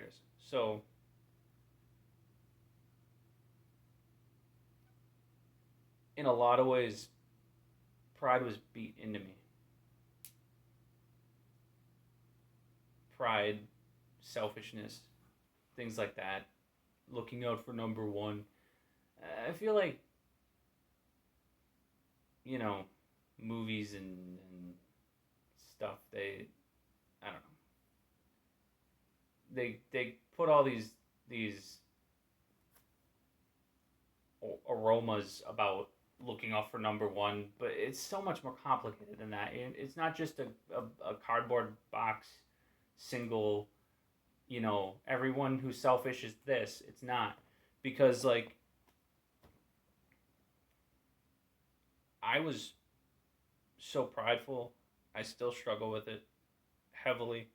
matters. So in a lot of ways, pride was beat into me. Pride, selfishness, things like that, looking out for number one. I feel like, you know, movies and stuff, I don't know, they put all these aromas about looking out for number one, but it's so much more complicated than that. It's not just a cardboard box single, everyone who's selfish is this. It's not. Because, like, I was so prideful. I still struggle with it heavily.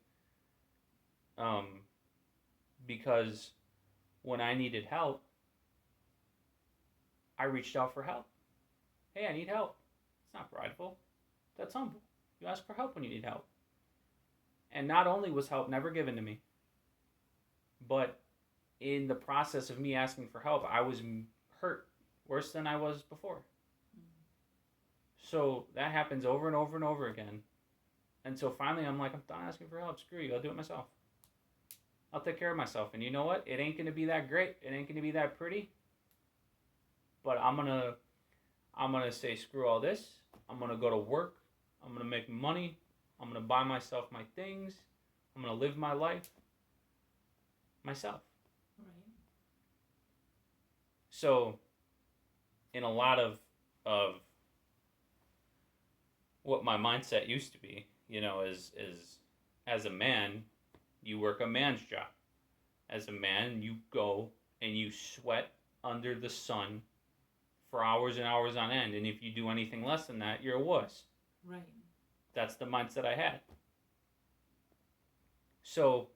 Um, because when I needed help, I reached out for help. Hey, I need help. It's not prideful. That's humble. You ask for help when you need help. And not only was help never given to me, but in the process of me asking for help, I was hurt worse than I was before. So that happens over and over and over again. And so finally, I'm like, I'm done asking for help. Screw you. I'll do it myself. I'll take care of myself. And you know what? It ain't going to be that great. It ain't going to be that pretty. But I'm gonna say screw all this. I'm gonna go to work. I'm gonna make money. I'm gonna buy myself my things. I'm gonna live my life myself. Right. So, in a lot of what my mindset used to be, is as a man, you work a man's job. As a man, you go and you sweat under the sun for hours and hours on end, and if you do anything less than that, you're a wuss. Right. That's the mindset I had. So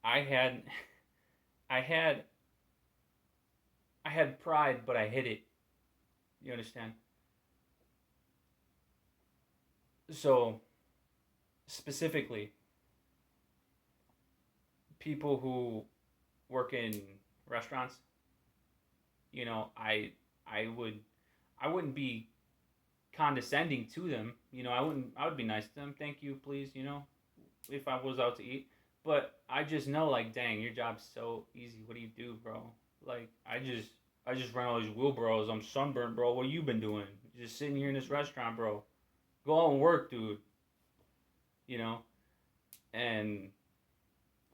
I had I had I had pride, but I hid it. You understand? So specifically, people who work in restaurants, you know, I would I wouldn't be condescending to them. I would be nice to them. Thank you, please, if I was out to eat. But I just know, like, dang, your job's so easy. What do you do, bro? Like, I just ran all these wheelbarrows. I'm sunburned, bro. What you been doing? Just sitting here in this restaurant, bro. Go out and work, dude. You know. And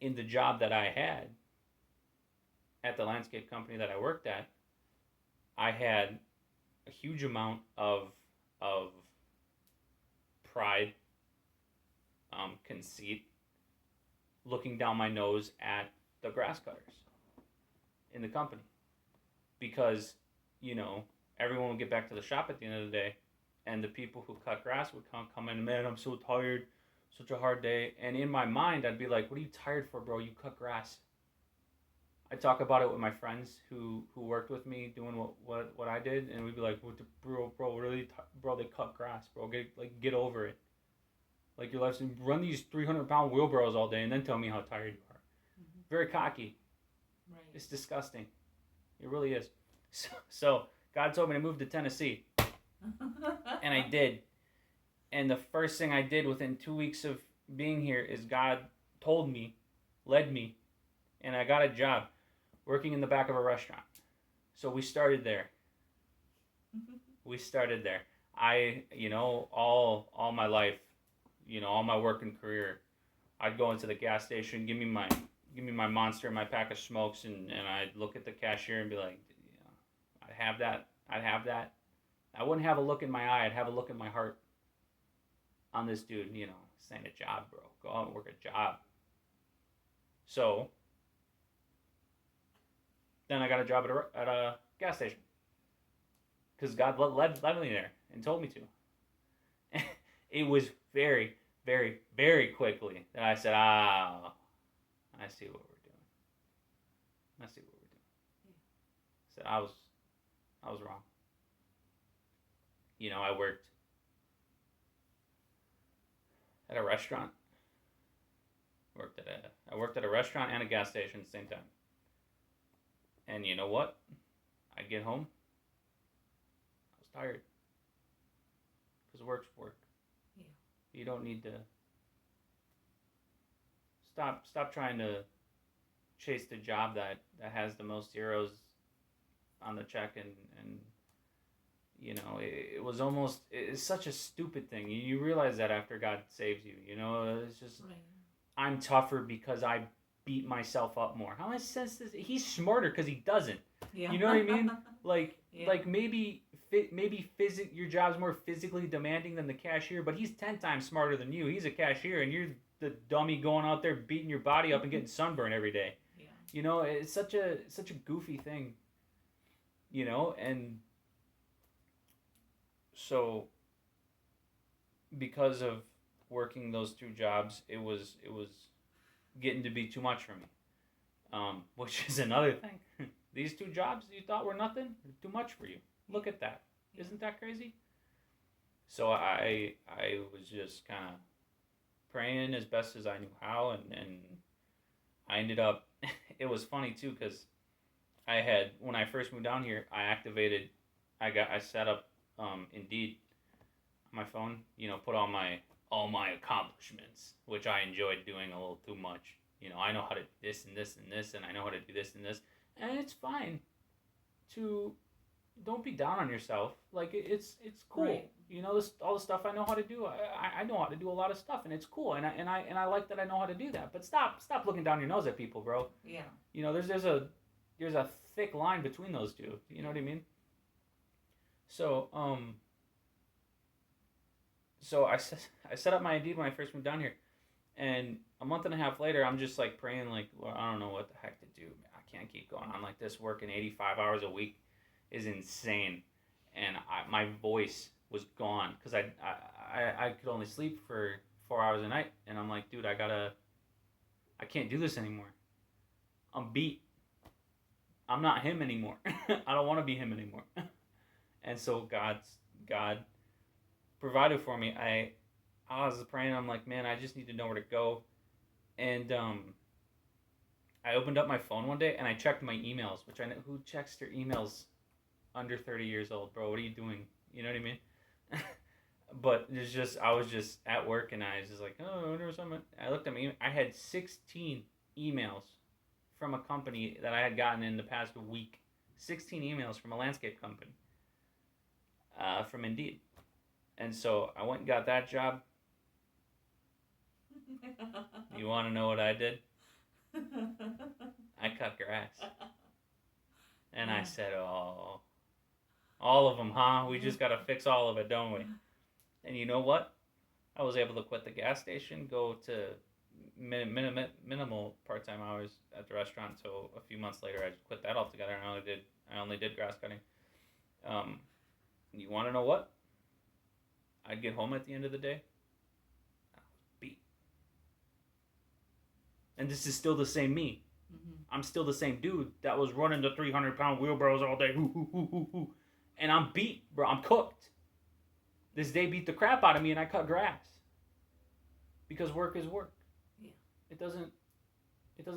in the job that I had at the landscape company that I worked at, I had a huge amount of pride, conceit, looking down my nose at the grass cutters in the company because you know everyone would get back to the shop at the end of the day, and the people who cut grass would come in. Man, I'm so tired, such a hard day. And in my mind, I'd be like, "What are you tired for, bro? You cut grass." I talk about it with my friends who worked with me doing what I did, and we'd be like, "What the bro, really, bro? They cut grass, bro. Get over it. Like your life's run these 300-pound wheelbarrows all day, and then tell me how tired you are." Mm-hmm. Very cocky. Right. It's disgusting. It really is. So God told me to move to Tennessee, and I did. And the first thing I did within 2 weeks of being here is God told me, led me, and I got a job working in the back of a restaurant. So we started there. We started there. All my life, all my working career, I'd go into the gas station, give me my monster and my pack of smokes, and I'd look at the cashier and be like, I'd have that. I'd have that. I wouldn't have a look in my eye. I'd have a look in my heart on this dude. This ain't a job, bro. Go out and work a job. So then I got a job at a gas station because God led me there and told me to. It was very, very, very quickly that I said, "Ah, I see what we're doing. I see what we're doing." I said I was wrong. I worked at a restaurant. I worked at a restaurant and a gas station at the same time. And you know what? I get home, I was tired. Because work's work. Yeah. You don't need to stop trying to chase the job that has the most zeros on the check and you know it's such a stupid thing. You realize that after God saves you, it's just Right. I'm tougher because I beat myself up more. How much sense does he's smarter because he doesn't? Yeah. You know what I mean? Like Yeah. like maybe your job's more physically demanding than the cashier, but he's 10 times smarter than you. He's a cashier and you're the dummy going out there beating your body up and getting sunburn every day. Yeah. It's such a goofy thing. And so because of working those two jobs, it was getting to be too much for me. Which is another thing. These two jobs you thought were nothing, are too much for you. Look at that. Yeah. Isn't that crazy? So I was just kind of praying as best as I knew how, and I ended up. It was funny too because when I first moved down here, I set up Indeed on my phone. Put all my accomplishments, which I enjoyed doing a little too much. I know how to do this and this and this, and I know how to do this and this, and it's fine to don't be down on yourself. Like it's cool. Right. All the stuff I know how to do. I know how to do a lot of stuff, and it's cool, and I like that I know how to do that. But stop looking down your nose at people, bro. Yeah. There's a thick line between those two. You know what I mean? So I set up my Indeed when I first moved down here, and a month and a half later, I'm just like praying, like, well, I don't know what the heck to do. I can't keep going on like this. Working 85 hours a week is insane, and my voice was gone because I could only sleep for 4 hours a night, and I'm like, dude, I can't do this anymore. I'm beat. I'm not him anymore. I don't want to be him anymore. And so God provided for me. I was praying. I'm like, man, I just need to know where to go. And I opened up my phone one day and I checked my emails, which I know who checks their emails under 30 years old, bro. What are you doing? You know what I mean? But I was just at work and I was just like, oh, I wonder something. I looked at my email. I had 16 emails from a company that I had gotten in the past week. 16 emails from a landscape company from Indeed. And so I went and got that job. You want to know what I did? I cut grass. And I said, oh, all of them, huh? We just got to fix all of it, don't we? And you know what? I was able to quit the gas station, go to minimal part-time hours at the restaurant. So a few months later, I just quit that altogether, and I only did grass cutting. You want to know what? I'd get home at the end of the day. I was beat. And this is still the same me. Mm-hmm. I'm still the same dude that was running the 300-pound wheelbarrows all day. And I'm beat, bro. I'm cooked. This day beat the crap out of me, and I cut grass. Because work is work. Yeah. It doesn't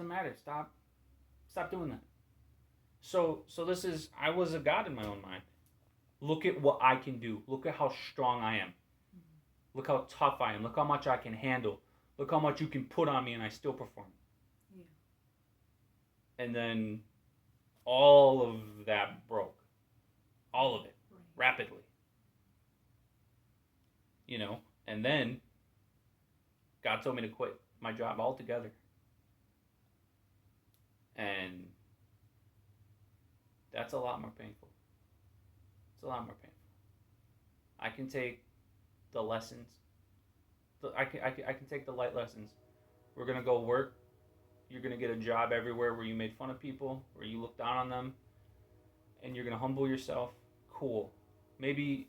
matter. Stop doing that. So I was a god in my own mind. Look at what I can do. Look at how strong I am. Mm-hmm. Look how tough I am. Look how much I can handle. Look how much you can put on me and I still perform. Yeah. And then all of that broke. All of it. Right. Rapidly. And then God told me to quit my job altogether. And that's a lot more painful. It's a lot more painful. I can take the lessons. I can take the light lessons. We're going to go work. You're going to get a job everywhere where you made fun of people, where you look down on them, and you're going to humble yourself. Cool. Maybe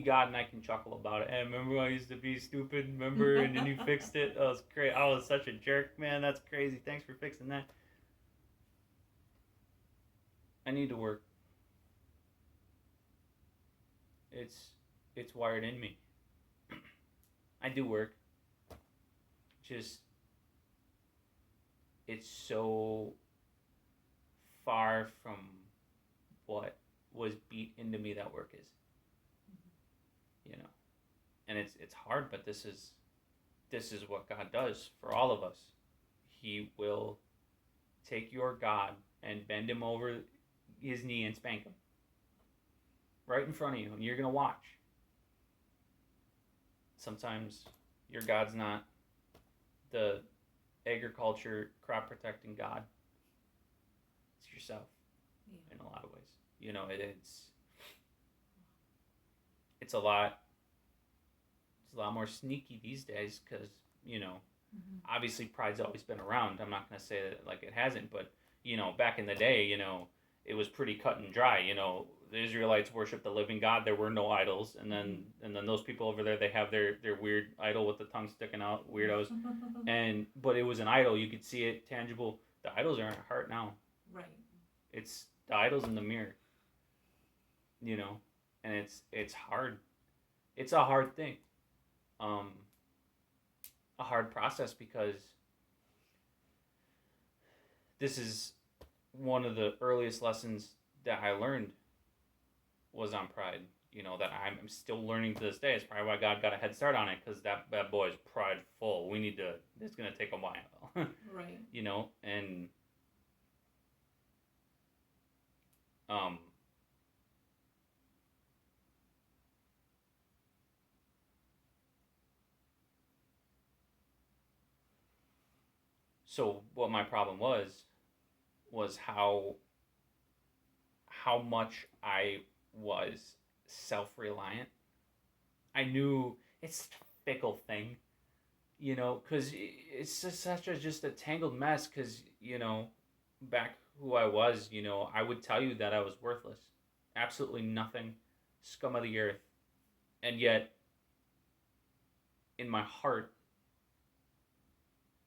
God and I can chuckle about it. Hey, remember I used to be stupid? Remember? And then you fixed it? That was great. I was such a jerk, man. That's crazy. Thanks for fixing that. I need to work. It's wired in me. I do work. Just it's so far from what was beat into me that work is, you know. And it's hard, but this is what God does for all of us. He will take your God and bend him over his knee and spank him right in front of you, and you're gonna watch. Sometimes your God's not the agriculture crop protecting God. It's yourself Yeah. in a lot of ways. You know, it's a lot. It's a lot more sneaky these days because obviously pride's always been around. I'm not gonna say that like it hasn't, but back in the day, it was pretty cut and dry. The Israelites worshiped the living God. There were no idols, and then those people over there, they have their weird idol with the tongue sticking out, weirdos. But it was an idol. You could see it, tangible. The idols are in our heart now. Right. It's the idols in the mirror. And it's hard. It's a hard thing. A hard process because this is one of the earliest lessons that I learned was on pride. That I'm still learning to this day. It's probably why God got a head start on it, because that boy is prideful. It's going to take a while. Right. And so what my problem was how much I was self-reliant. I knew it's such a fickle thing, because it's just a tangled mess. Because back who I was, I would tell you that I was worthless, absolutely nothing, scum of the earth, and yet in my heart,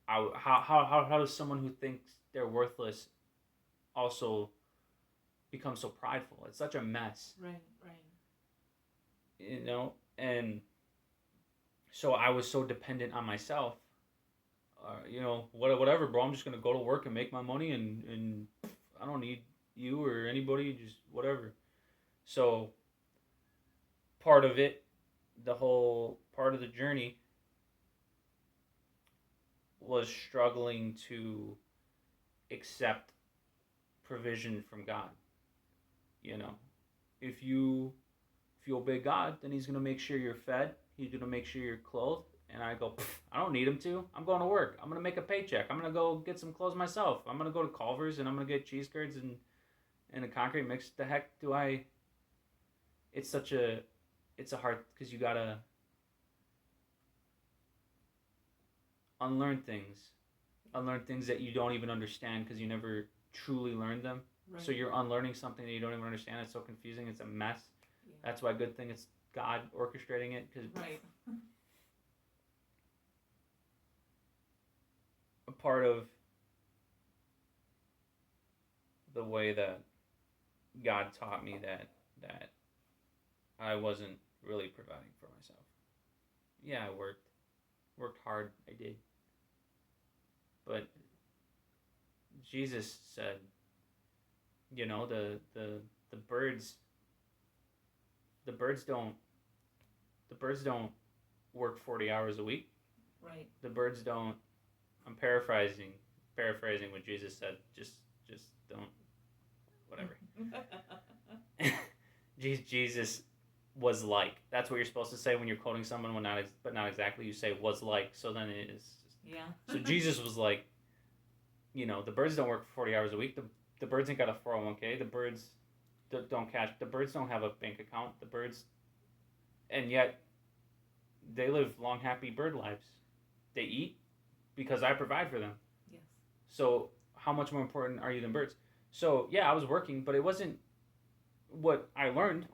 how does someone who thinks they're worthless also become so prideful? It's such a mess. Right. And so I was so dependent on myself. Whatever, bro. I'm just gonna go to work and make my money, and I don't need you or anybody. Just whatever. So part of it, the whole part of the journey, was struggling to accept provision from God. If you obey God, then he's going to make sure you're fed. He's going to make sure you're clothed. And I go, I don't need him to. I'm going to work. I'm going to make a paycheck. I'm going to go get some clothes myself. I'm going to go to Culver's and I'm going to get cheese curds and a concrete mix. The heck do I... It's a hard... Because you got to unlearn things that you don't even understand because you never truly learned them. Right. So you're unlearning something that you don't even understand. It's so confusing. It's a mess. Yeah. That's why a good thing it's God orchestrating it, because Right. a part of the way that God taught me that I wasn't really providing for myself. Yeah, I worked hard. I did. But Jesus said, the birds don't work 40 hours a week. Right. The birds don't. I'm paraphrasing what Jesus said. Just don't. Whatever. Jesus was like. That's what you're supposed to say when you're quoting someone, but not exactly. You say was like. So then it is. Yeah. So Jesus was like, the birds don't work for 40 hours a week. The birds ain't got a 401k. The birds don't cash. The birds don't have a bank account. The birds, and yet they live long, happy bird lives. They eat because I provide for them. Yes. So how much more important are you than birds? So yeah, I was working, but it wasn't. What I learned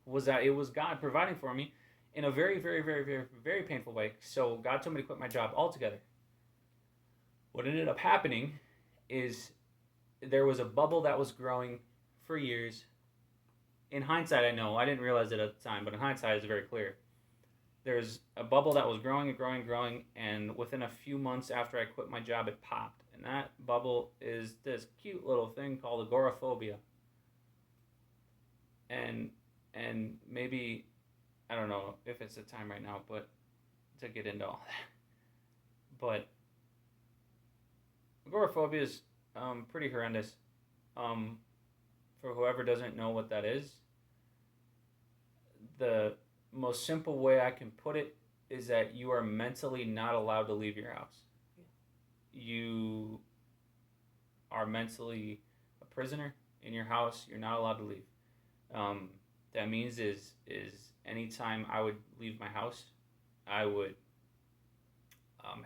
was that it was God providing for me in a very, very, very, very, very painful way. So God told me to quit my job altogether. What ended up happening is there was a bubble that was growing for years. In hindsight, I know. I didn't realize it at the time, but in hindsight, it's very clear. there's a bubble that was growing and growing and growing, and within a few months after I quit my job, it popped. And that bubble is this cute little thing called agoraphobia. And maybe I don't know if it's the time right now, but to get into all that. But agoraphobia is pretty horrendous. For whoever doesn't know what that is, the most simple way I can put it is that you are mentally not allowed to leave your house. Yeah. You are mentally a prisoner in your house. You're not allowed to leave. That means is anytime I would leave my house, I would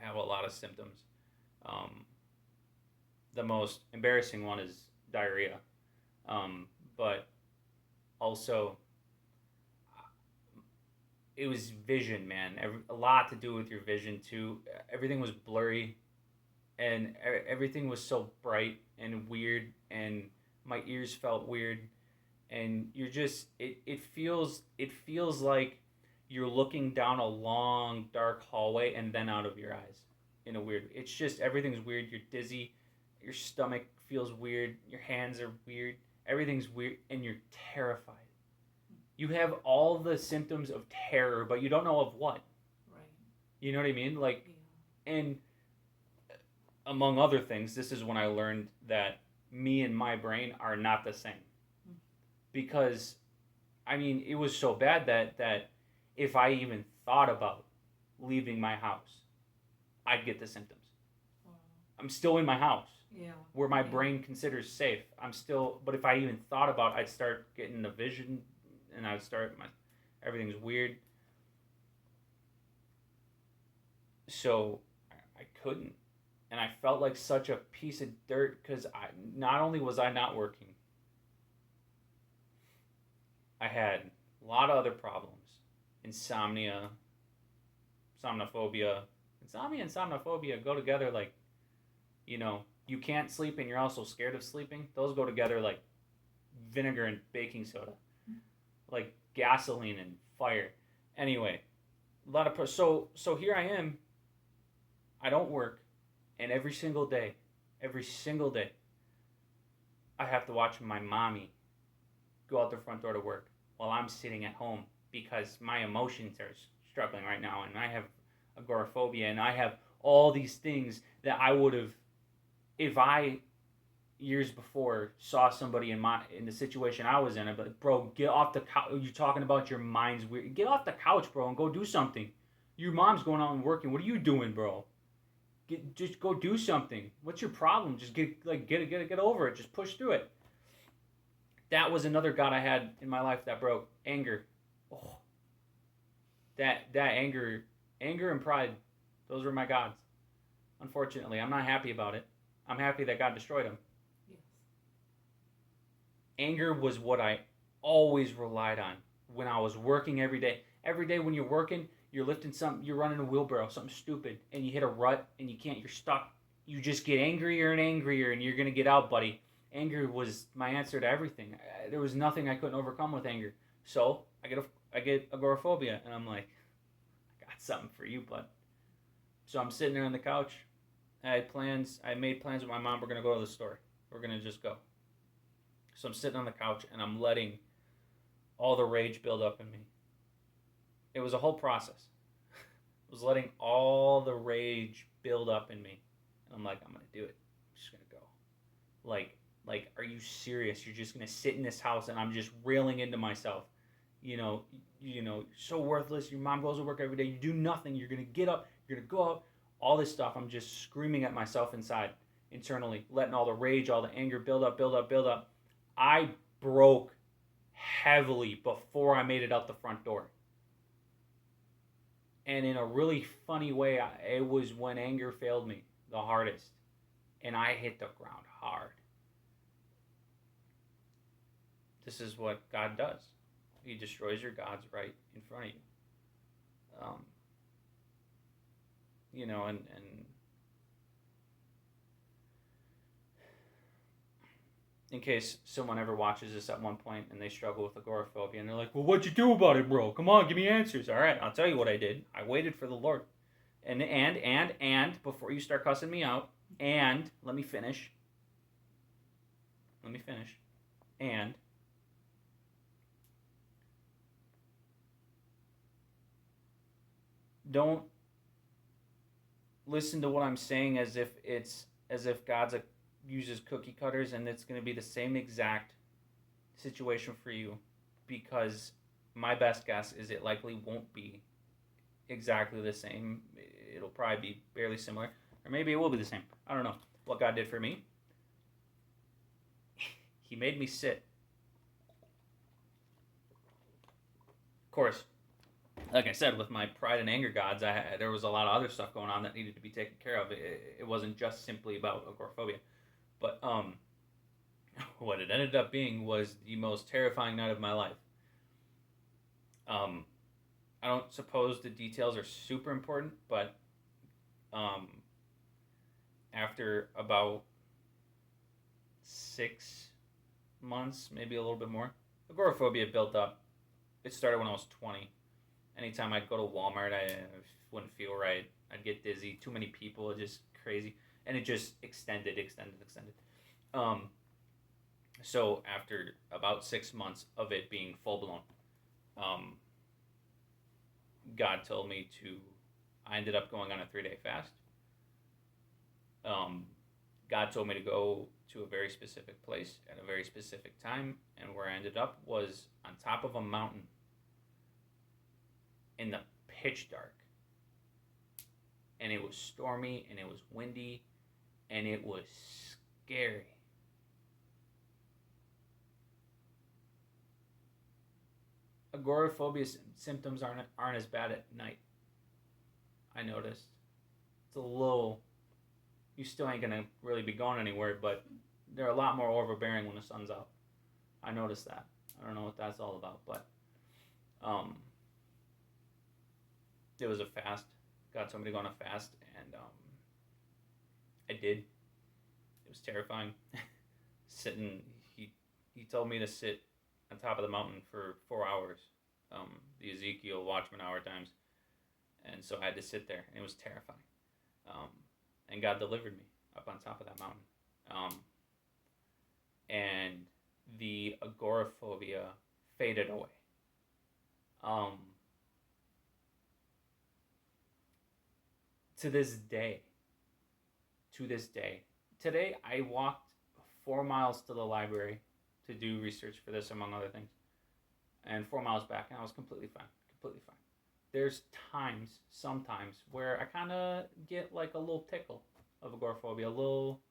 have a lot of symptoms. The most embarrassing one is diarrhea, but also it was vision, man. A lot to do with your vision too. Everything was blurry, and everything was so bright and weird, and my ears felt weird, and you're just it feels like you're looking down a long dark hallway and then out of your eyes in a weird. It's just everything's weird. You're dizzy, your stomach feels weird, your hands are weird, everything's weird, and you're terrified. You have all the symptoms of terror, but you don't know of what. Right. You know what I mean? Like, Yeah. and among other things, this is when I learned that me and my brain are not the same. Mm. Because, I mean, it was so bad that if I even thought about leaving my house, I'd get the symptoms. Wow. I'm still in my house Yeah. where my Yeah. brain considers safe. But if I even thought about, I'd start getting the vision, and I'd start everything's weird. So I couldn't, and I felt like such a piece of dirt because I not only was I not working, I had a lot of other problems, insomnia, somnophobia. Insomnia and somnophobia go together like, you can't sleep and you're also scared of sleeping. Those go together like vinegar and baking soda, like gasoline and fire. Anyway, a lot of so here I am. I don't work, and every single day, I have to watch my mommy go out the front door to work while I'm sitting at home because my emotions are struggling right now, and I have agoraphobia, and I have all these things that I would have, if I years before saw somebody in the situation I was in, I'd be like, bro, get off the couch. You're talking about your mind's weird. Get off the couch, bro, and go do something. Your mom's going out and working. What are you doing, bro? Just go do something. What's your problem? Just get over it. Just push through it. That was another god I had in my life that broke. Anger. Oh, that anger and pride. Those were my gods. Unfortunately, I'm not happy about it. I'm happy that God destroyed them. Yes. Anger was what I always relied on when I was working every day. Every day when you're working, you're lifting something, you're running a wheelbarrow, something stupid, and you hit a rut and you can't, you're stuck. You just get angrier and angrier, and you're going to get out, buddy. Anger was my answer to everything. There was nothing I couldn't overcome with anger. So I get agoraphobia, and I'm like, I got something for you, bud. So I'm sitting there on the couch. I made plans with my mom. We're going to go to the store. We're going to just go. So I'm sitting on the couch, and I'm letting all the rage build up in me. It was a whole process. I was letting all the rage build up in me. And I'm like, I'm going to do it. I'm just going to go. Like, are you serious? You're just going to sit in this house, and I'm just railing into myself. So worthless. Your mom goes to work every day. You do nothing. You're going to get up. You're going to go out. All this stuff. I'm just screaming at myself internally, letting all the rage, all the anger build up. I broke heavily before I made it out the front door. And in a really funny way, it was when anger failed me the hardest. And I hit the ground hard. This is what God does. He destroys your gods right in front of you. And in case someone ever watches this at one point and they struggle with agoraphobia and they're like, well, what'd you do about it, bro? Come on, give me answers. All right, I'll tell you what I did. I waited for the Lord. And before you start cussing me out, and let me finish. And don't listen to what I'm saying as if God's uses cookie cutters and it's going to be the same exact situation for you, because my best guess is it likely won't be exactly the same. It'll probably be barely similar, or maybe it will be the same. I don't know what God did for me. He made me sit. Of course, like I said, with my pride and anger gods, there was a lot of other stuff going on that needed to be taken care of. It wasn't just simply about agoraphobia. But what it ended up being was the most terrifying night of my life. I don't suppose the details are super important, but after about 6 months, maybe a little bit more, agoraphobia built up. It started when I was 20. Anytime I'd go to Walmart, I wouldn't feel right. I'd get dizzy. Too many people, just crazy. And it just extended. So after about 6 months of it being full blown, God told me I ended up going on a 3-day fast. God told me to go to a very specific place at a very specific time, and where I ended up was on top of a mountain in the pitch dark. And it was stormy, and it was windy, and it was scary. Agoraphobia symptoms aren't as bad at night. I noticed. It's a little. You still ain't gonna really be going anywhere, but they're a lot more overbearing when the sun's out. I noticed that. I don't know what that's all about, but it was a fast. God told me to go on a fast, and I did. It was terrifying. He told me to sit on top of the mountain for 4 hours, the Ezekiel Watchman hour times, and so I had to sit there, and it was terrifying. And God delivered me up on top of that mountain, and the agoraphobia faded away. To this day, today I walked 4 miles to the library to do research for this, among other things, and 4 miles back, and I was completely fine. There's sometimes, where I kind of get like a little tickle of agoraphobia, a little,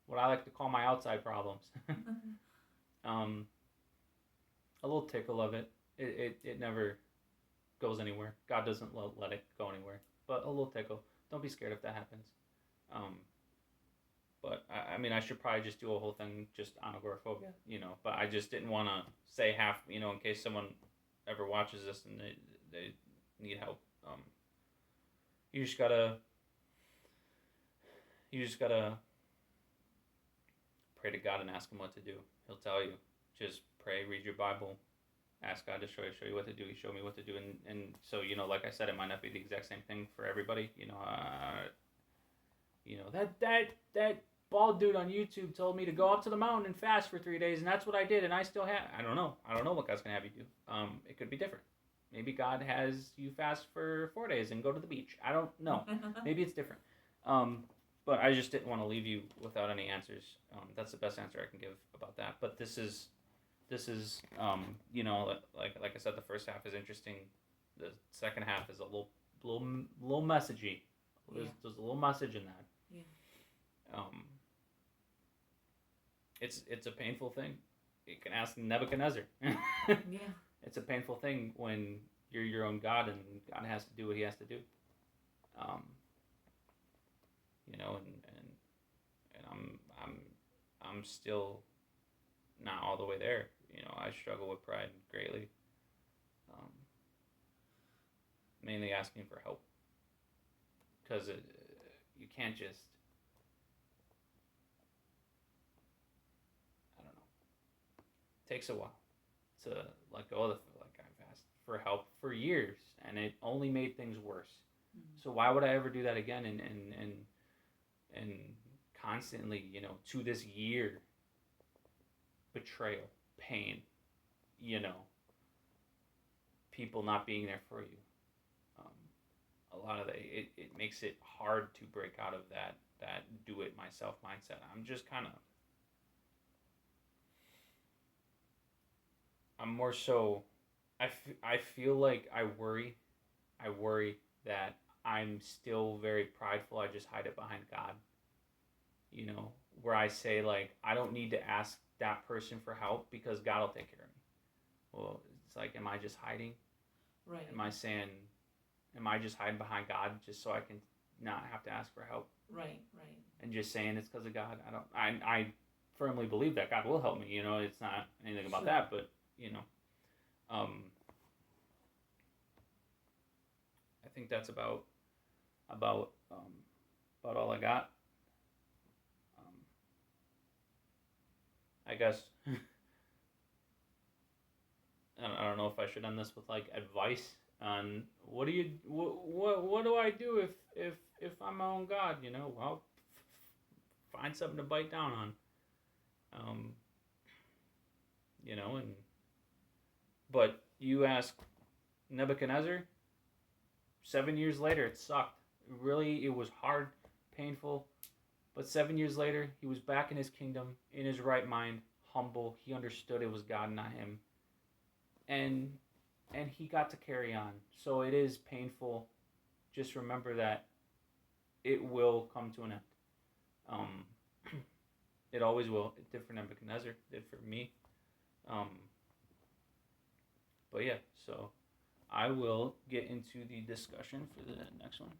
what I like to call my outside problems. A little tickle of it. It never goes anywhere. God doesn't let it go anywhere, but a little tickle. Don't be scared if that happens. But I mean, I should probably just do a whole thing just on agoraphobia, but I just didn't want to say half, in case someone ever watches this and they need help. You just gotta pray to God and ask him what to do. He'll tell you. Just pray, read your Bible, ask God to show you what to do. He showed me what to do, and so like I said, it might not be the exact same thing for everybody. That bald dude on YouTube told me to go up to the mountain and fast for 3 days, and that's what I did, and I still have. I don't know what God's gonna have you do. It could be different. Maybe God has you fast for 4 days and go to the beach. I don't know. Maybe it's different. But I just didn't want to leave you without any answers. That's the best answer I can give about that. But this is like I said, the first half is interesting. The second half is a little messagey. There's a little message in that. Yeah. It's a painful thing. You can ask Nebuchadnezzar. Yeah. It's a painful thing when you're your own God and God has to do what he has to do. And I'm still not all the way there. I struggle with pride greatly. Mainly asking for help, because you can't just, I don't takes a while to let go of the like I've asked for help for years and it only made things worse. Mm-hmm. So why would I ever do that again and constantly, to this year, betrayal, pain, you know, people not being there for you. A lot of it makes it hard to break out of that do it myself mindset. I'm just kind of I'm more so I feel like I worry that I'm still very prideful. I just hide it behind God. Where I say like I don't need to ask that person for help because God will take care of me. Well, it's like am I just hiding? Right. Am I saying am I just hiding behind God just so I can not have to ask for help? Right. Right. And just saying it's because of God. I firmly believe that God will help me. It's not anything about Sure. that, but you know, um, I think that's about about all I got. Um, I guess I don't know if I should end this with like advice on what do I do if I'm my own God? Well, find something to bite down on. Um, and but you ask Nebuchadnezzar, 7 years later, it sucked. Really, it was hard, painful. But 7 years later, he was back in his kingdom, in his right mind, humble. He understood it was God, not him, and he got to carry on. So it is painful. Just remember that it will come to an end. Um, it always will. It did for Nebuchadnezzar. It did for me. Um, but yeah, so I will get into the discussion for the next one.